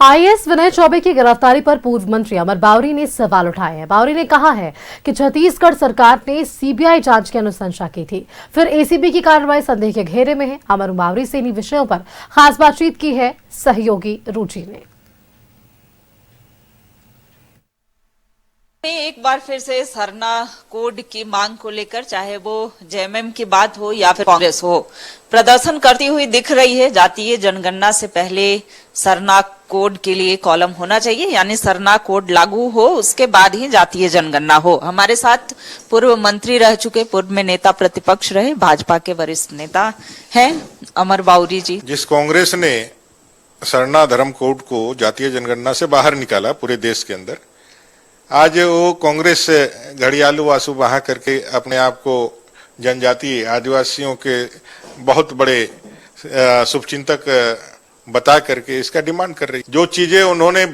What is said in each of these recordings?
IAS विनय चौबे की गिरफ्तारी पर पूर्व मंत्री अमर बावरी ने सवाल उठाए हैं। बावरी ने कहा है कि छत्तीसगढ़ सरकार ने सीबीआई जांच की अनुशंसा की थी, फिर एसीबी की कार्रवाई संदेह के घेरे में है। अमर बावरी से इन विषयों पर खास बातचीत की है सहयोगी रुचि ने। एक बार फिर से सरना कोड की मांग को लेकर, चाहे वो जेएमएम की बात हो या फिर कांग्रेस हो, प्रदर्शन करती हुई दिख रही है। जातीय जनगणना से पहले सरना कोड के लिए कॉलम होना चाहिए, यानी सरना कोड लागू हो उसके बाद ही जातीय जनगणना हो। हमारे साथ पूर्व मंत्री रह चुके, पूर्व में नेता प्रतिपक्ष रहे, भाजपा के वरिष्ठ नेता हैं अमर बावरी जी। जिस कांग्रेस ने सरना धर्म कोड को जातीय जनगणना से बाहर निकाला पूरे देश के अंदर, आज वो कांग्रेस घड़ियालू आंसू बहा करके अपने आप को जनजातीय आदिवासियों के बहुत बड़े शुभचिंतक बता करके इसका डिमांड कर रही। जो चीजें उन्होंने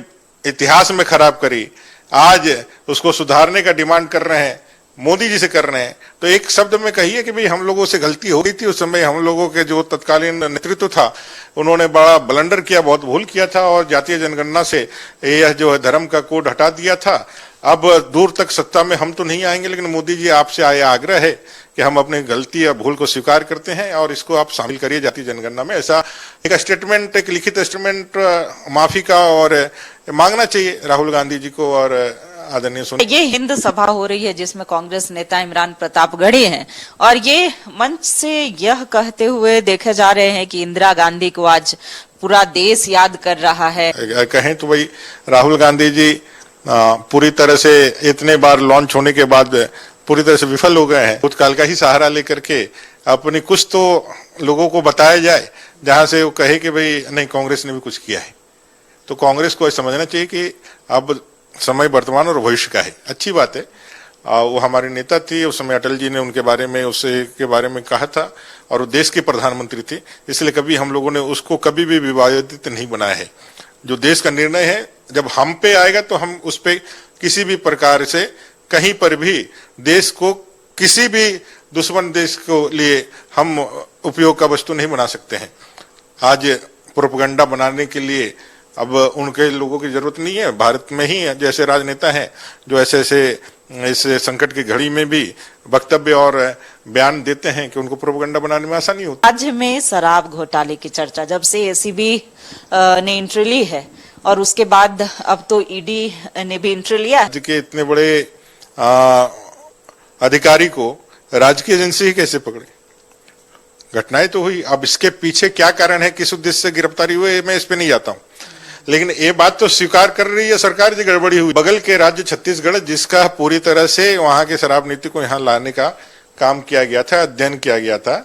इतिहास में खराब करी, आज उसको सुधारने का डिमांड कर रहे हैं, मोदी जी से कर रहे हैं। तो एक शब्द में कहिए कि भाई हम लोगों से गलती हो गई थी। उस समय हम लोगों के जो तत्कालीन नेतृत्व था उन्होंने बड़ा ब्लंडर किया, बहुत भूल किया था और जातीय जनगणना से यह जो है धर्म का कोड हटा दिया था। अब दूर तक सत्ता में हम तो नहीं आएंगे, लेकिन मोदी जी आपसे आया आग्रह है कि हम अपनी गलती या भूल को स्वीकार करते हैं और इसको आप शामिल करिए जातीय जनगणना में। ऐसा एक स्टेटमेंट, एक लिखित स्टेटमेंट माफी का और मांगना चाहिए राहुल गांधी जी को और आदरणीय सोनिया। ये हिंद सभा हो रही है जिसमें कांग्रेस नेता इमरान प्रतापगढ़ी हैं और ये मंच से यह कहते हुए देखे जा रहे हैं कि इंदिरा गांधी को आज पूरा देश याद कर रहा है। कहें तो भाई राहुल गांधी जी पूरी तरह से इतने बार लॉन्च होने के बाद पूरी तरह से विफल हो गए हैं। भूतकाल का ही सहारा लेकर के अपनी कुछ तो लोगों को बताया जाए जहां से वो कहे कि भाई नहीं कांग्रेस ने भी कुछ किया है। तो कांग्रेस को समझना चाहिए कि अब समय वर्तमान और भविष्य का है। अच्छी बात है, वो हमारे नेता थी, उस समय अटल जी ने उनके बारे में उसके बारे में कहा था और वो देश के प्रधानमंत्री थे, इसलिए कभी हम लोगों ने उसको कभी भी विवादित नहीं बनाया है। जो देश का निर्णय है जब हम पे आएगा तो हम उस पे किसी भी प्रकार से कहीं पर भी देश को किसी भी दुश्मन देश को लिए हम उपयोग का वस्तु नहीं बना सकते हैं। आज प्रोपेगेंडा बनाने के लिए अब उनके लोगों की जरूरत नहीं है। भारत में ही जैसे राजनेता हैं जो ऐसे इस संकट की घड़ी में भी वक्तव्य और बयान देते हैं कि उनको प्रोपेगेंडा बनाने में आसानी होती है। राज्य में शराब घोटाले की चर्चा जब से एसीबी ने एंट्री ली है और उसके बाद अब तो ईडी ने भी एंट्री लिया। राज्य के इतने बड़े अधिकारी को राजकीय एजेंसी ही कैसे पकड़े? घटनाएं तो हुई, अब इसके पीछे क्या कारण है, किस उद्देश्य से गिरफ्तारी हुई, मैं इस पे नहीं जाता हूं, लेकिन ये बात तो स्वीकार कर रही है सरकार जी गड़बड़ी हुई। बगल के राज्य छत्तीसगढ़, जिसका पूरी तरह से वहां के शराब नीति को यहाँ लाने का काम किया गया था, अध्ययन किया गया था,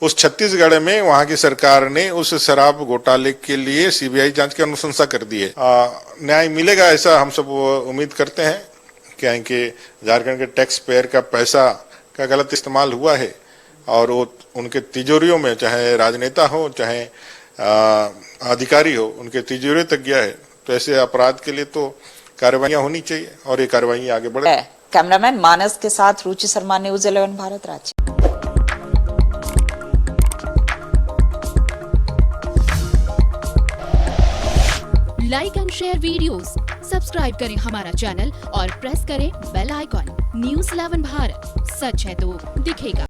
उस छत्तीसगढ़ में वहां की सरकार ने उस शराब घोटाले के लिए सीबीआई जांच की अनुशंसा कर दी है। न्याय मिलेगा ऐसा हम सब उम्मीद करते हैं, क्या है कि झारखंड के टैक्स पेयर का पैसा का गलत इस्तेमाल हुआ है और वो उनके तिजोरियों में, चाहे राजनेता हो चाहे अधिकारी हो, उनके तिजोरी तक गया है। तो ऐसे अपराध के लिए तो कार्रवाइयां होनी चाहिए और ये कार्रवाई आगे बढ़े। कैमरामैन मानस के साथ रुचि शर्मा, न्यूज़ 11 भारत राज्य। Like and share videos, subscribe करें हमारा चैनल और प्रेस करें बेल आइकॉन। न्यूज़ 11 भारत, सच है तो दिखेगा।